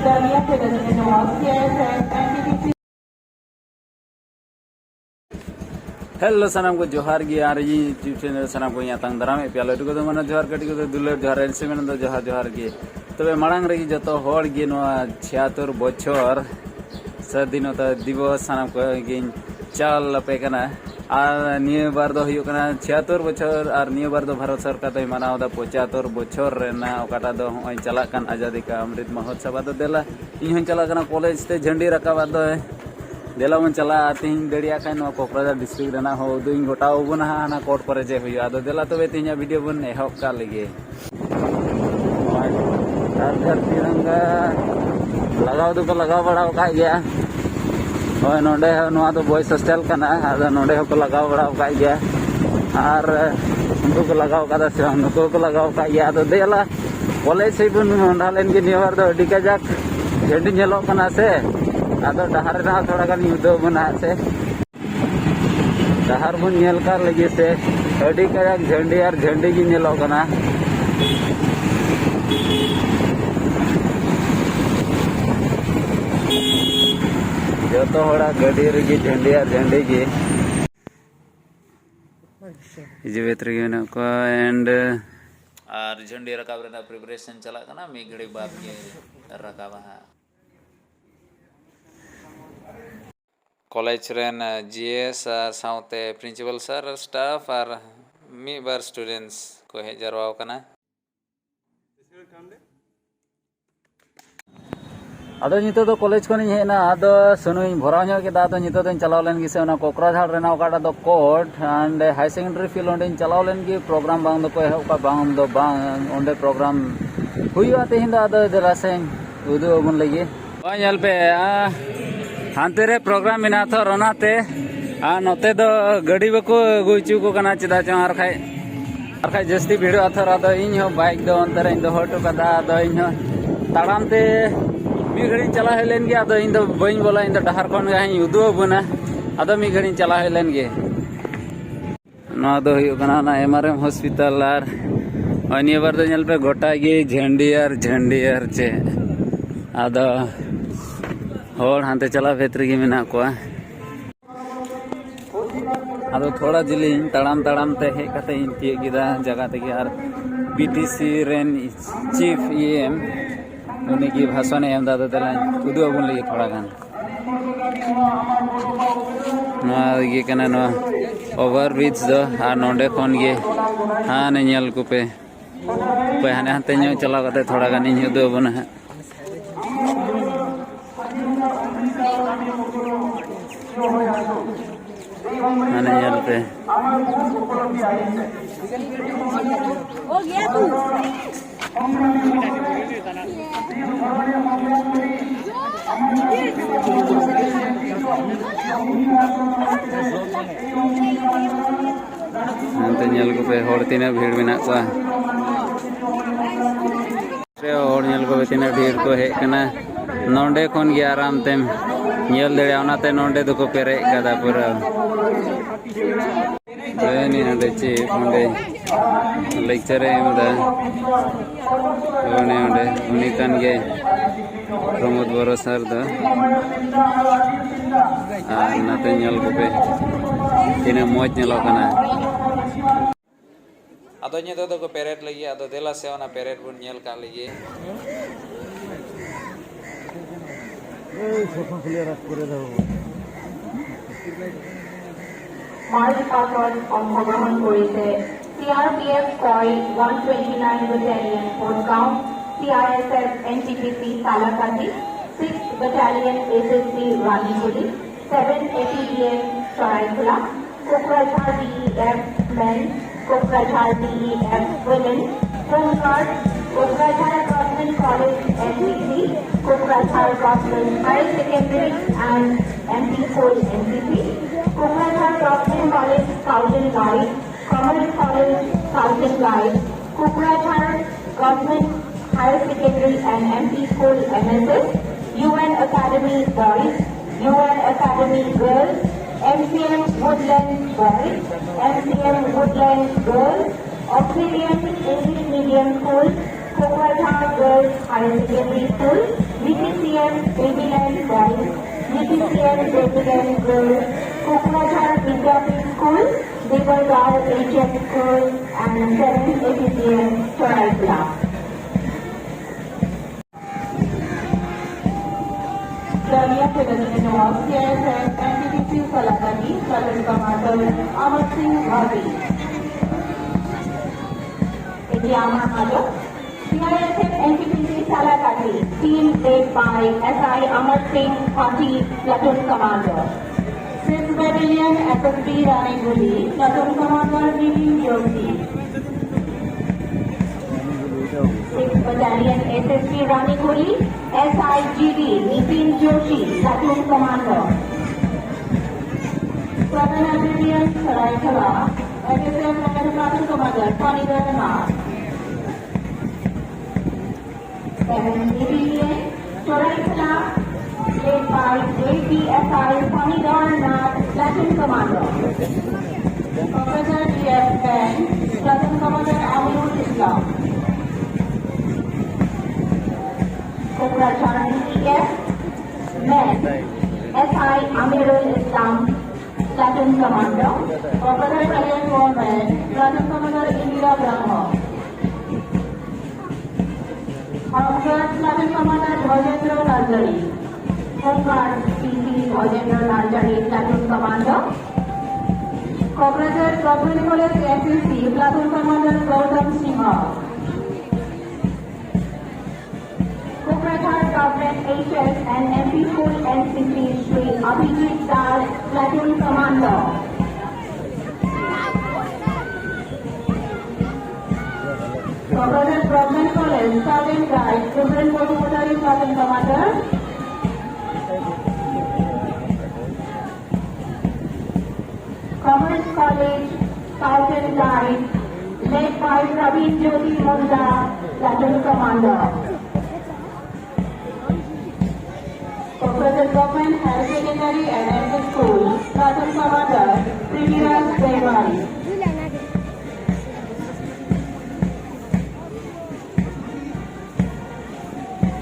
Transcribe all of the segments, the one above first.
Earlier President was here at NTPC. Hello सनाम को जोहार गी यार ये यूट्यूब चैनल सनाम को यहाँ तंग दराम एपियालो टुको तो मना जोहार कटी को तो दुलर जोहार एलसी में तो जोहार जोहार गी तबे मांग रही जो तो होड़ गी नो 76 बछर सदिनो तो दिवस सनाम को गी चाल पे कना आर निये बार दो हुयो कना 76 बछर आर निये बार दो भारत सरकार तो मानाव दा 75 बछर रेना ओकाटा दो होय चला कान आजादी का अमृत महोत्सव दो देला इन चला कना कॉलेज ते झंडी रकाबा दो देला मन चला तीन दड़िया खान कोकराझार डिस्ट्रिक्ट रेना हो दुई गोटाओ बन हाना कोर्ट पर जे हुई आदो देला तबे तीन वीडियो बन एहब का लगे तिरंगा लगाव दो लगाव बड़ा का गया होय नोडे नोआ तो बॉयज हॉस्टल कना आदो नोडे हो को लगाव बड़ा का गया आर उनको को लगाव का से उनको को लगाव का गया आदो देला कॉलेज से बन मोंडालेन के निवार दो अडी काजाक झंडी नेलो कना से आदो डहार ना थोड़ा गान युद्धो बना से डहार बन नेल कर लगे से अडी काजाक झंडी और झंडी की नेलो कना जो तो होड़ा गडी रगी झंडी और झंडी की इजवेत्र के न को एंड और झंडी रकाब रेना प्रिपरेशन चला कना मी घड़ी बाप के रकाबा कॉलेज रेन जीएस साउते प्रिंसिपल सर स्टाफ और मी बार स्टूडेंट्स को हे जरवाव कना आदो नितो तो कॉलेज को नहीं है ना आदो सुनो इन भराव ᱧᱚᱜ के दादो नितो तो चलाव लेन गी से ना कोकराझार रेना ओकाटा दो court and high secondary field ओंडे चलाव लेन गी प्रोग्राम बांग दो को है ओका बांग दो बांग ओंडे प्रोग्राम हुईवा तेहिं दो आदो देला से उदु ओबन लगी ओयल पे हानते रे प्रोग्राम मिना थो रोनाते नोते दो गड़ी बको गुचू को कना चिदा च आर खाय जस्ती भिड़ो अथर आदो इन हो बाइक दो अंतर इन दो हटो कदा आदो इन हो ताड़ाम ते मी घड़ी चला हेलेन गे आदो इन दो बइन बोला इन दो डहार कोन गाही उदु बना आदो मी घड़ी चला हेलेन गे ना दो हुयो कना ना एमआरएम हॉस्पिटल आर अनिय बार दो नेल पे गोटा गे झंडी आर चे आदो होड़ हांते चला भेतरी गे मेना को आदो थोड़ा जिलिंग तड़ाम ते हे कते इन तिय गिदा जगह ते यार बीटीसी रेन चीफ ईएम उन्हीं की भाषण एम दादा तेला उदु अबुन लगे थोड़ा गान ना ये कना नो ओवर ब्रिज दो आ नोंडे कोन गे हां ने नेल को पे हाने हाते न्यो चला कते थोड़ा गान इन उदु अबुन है हाने नेल पे हो गया तू नेल को पे होड़ तीना भीड़ मेना को होड़ नेल को तीना भीड़ को हे कना नोंडे कोन गे आराम तेम नेल दे ओनाते नोंडे दो को पेरे कदा पूरा बेनी नडे ची ओंडे लेक्चर एमदा ओने ओंडे उनी कान गे प्रमोद बरो सर द नाते नेल को पे तीना मोज नेलो कना आदो ने दो को पेरेड लगी आदो देला से ओना पेरेड बुन नेल का लगी মার্চ পাটন অংশগ্রহণ করেছে সিআরপিএফ কয় 129 battalion Kotgaon CRSF NTPC Talakati 6 battalion SSB Raniguli 7 ATDM Saraikhola Kokrajhar DEF men Kokrajhar DEF women home guard Kokrajhar government college NTC Kokrajhar government higher secondary and MP school NTC Kokrajhar government college scout and guide commerce college scout and guide Kokrajhar government higher secondary and MP school MSS UN academy boys UN academy girls MCM Woodland boys MCM Woodland girls Australian English medium school Kokrajhar girls higher secondary school BTCM Babyland Boys, BTCM Babyland Girls, Kokrajhar Vidyapit School, Devargao HF School, and 7th APCM Chorai Club. Earlier President of CISF NTPC Salakati, Sergeant Commander Amar Singh Bhavi. এটি আমার মাঝে CISF NTPC Salakati, team led by SI Amar Singh Bhavi, Platoon Commander. 6th Battalion SSB Raniguli, Platoon Commander Nivin Joshi. 6th Battalion SSB Raniguli, SIGD Nitin Joshi, Platoon Commander. 7th Battalion Saraikala, SSF Platoon Commander Panidar Nath. 7th Battalion Saraikala, led by JPSI Panidar Nath, Platoon Commander. Professor GF Ben, Platoon Commander Amirul Islam. Kokrajhar DTF, Men, SI Amirul Islam, Platoon Commander. Professor Kalyan Gorman, Platoon Commander Indira Brahma. Homeguard Platoon Commander Dhojendra Narjari. Homeguard PC Dhojendra Narjari, Platoon Commander. Kokrajhar Government College SSC, Platoon Commander Gautam Singha. Kokrajhar Government HS and MP School NCC Sri Abhijit Das, Platoon Commander. Kokrajhar Government College Sergeant Guide, Children Motorary Platoon Commander. Commerce College Sergeant Guide, led by Praveen Jyoti Munda, Platoon Commander. Kokrajhar Government Higher Secondary and MP School, Platoon Commander Prithviraj Devai.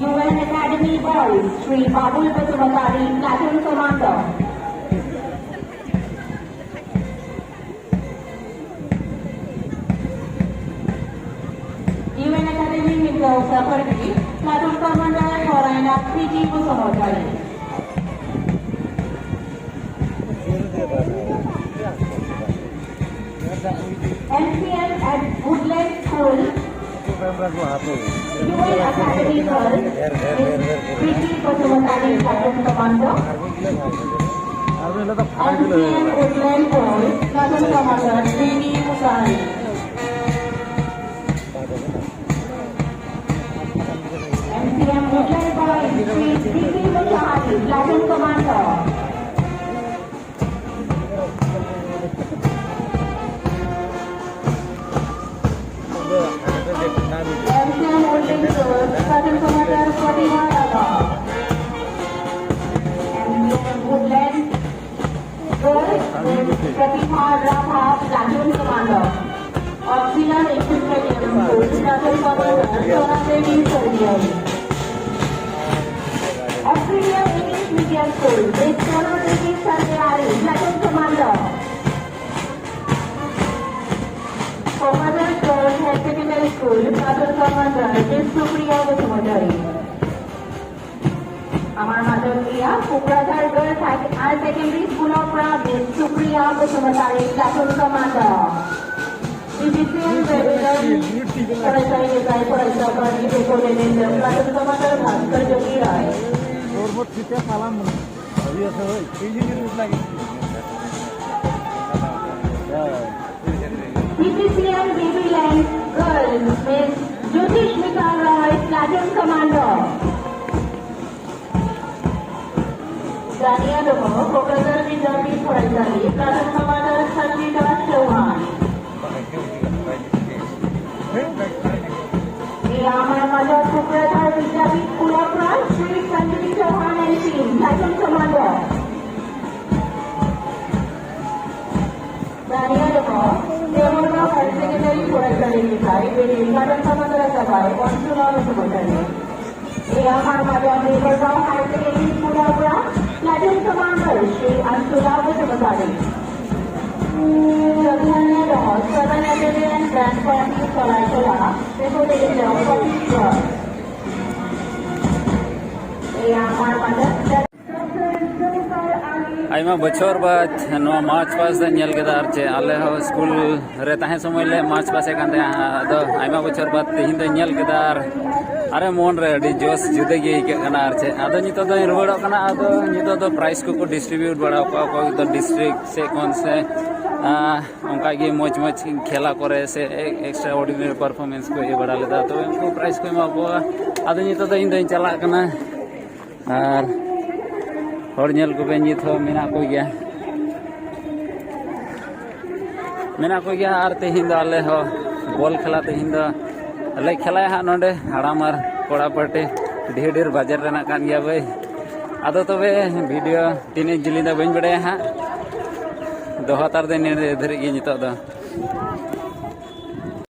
UN Academy Boys, Sri Babul Basumatari, Platoon Commander. UN Academy Mirza Safargi, Platoon Commander Horaina PG Basumatari. MCM at Woodland School, UN Academy Girls, PG Basumatari, Platoon Commander. MCM Woodland Boys, Platoon Commander DD Musari. MCM Woodland Boys, Sri DD Musari, Platoon Commander. MCM Woodland Girls, Platoon Commander Fatima Raga. MCM Woodland Girls, Fatima Raga, Platoon Commander. Auxiliary Infantry School, Platoon Commander Sona Devi Sardiari. Auxiliary English Medium School, Sona Devi Sardiari, Platoon Commander. Kokrajhar Girls Higher Secondary School, Platoon Commander Supriya Basumatari. আমার মাধ্যম দিয়া Kokrajhar girls higher secondary school of private Supriya Basumatari, platoon commander. BTCM সরকারি নিকায় পরিচালক platoon commander Bhaskar Jogi Roy. BTCM Babyland Girls Miss Jyotishmita Roy, Platoon Commander. জানিয়ে দেব কোকরাঝার বিদ্যাপীঠ পরিচালী platoon commander Sanjita Chauhan. আমার মাঝে কোকরাঝার বিদ্যাপীঠ পুরপ্রাণ Shri Sanjeev Chauhan and team, platoon commander. জানিয়ে দেব দেবরগাঁও হায়ার সেকেন্ডারি পরিচালী নিকায় প্লাটুন কমান্ডার সভায় অংশগ্রহণ করবেন। Our Mother Riverview High Secondary School of Rock, Platoon Commander Shri Ansula Vasumatari. Jagdhanya Dog, 7 Italian Grand Party Sola, reported of 40 Our Mother. Aima बछर बाद नवा मार्च पास नेल केदा आर चे आले हो स्कूल रे ताहे समय ले मार्च पासे कांदे आदो आयमा बछर बाद तेहिन दे नेल केदा आर अरे मन रे अडी जोश जुदे गे के कना आर चे आदो नितो दो रुवाड़ो कना आदो नितो दो प्राइस को डिस्ट्रीब्यूट बड़ा को तो डिस्ट्रिक्ट से कौन से उनका ये मोच मोच खेला करे से एक्स्ट्रा ऑर्डिनरी परफॉर्मेंस को ये बड़ा लेदा तो उनको प्राइस को मा को आदो नितो दो इन दो चला कना आर हर नेल को बे नित हो मेना को गया आर तेहिन दो आले हो बॉल खेला तेहिन दो अले खेला हा नोडे हाड़ाम आर कोड़ा पाटे ढेर ढेर बाजार रेना कान गया भाई आदो तबे वीडियो तीन जिली दा बइन बड़े हा दोहा तार दे ने धरी गे नितो दो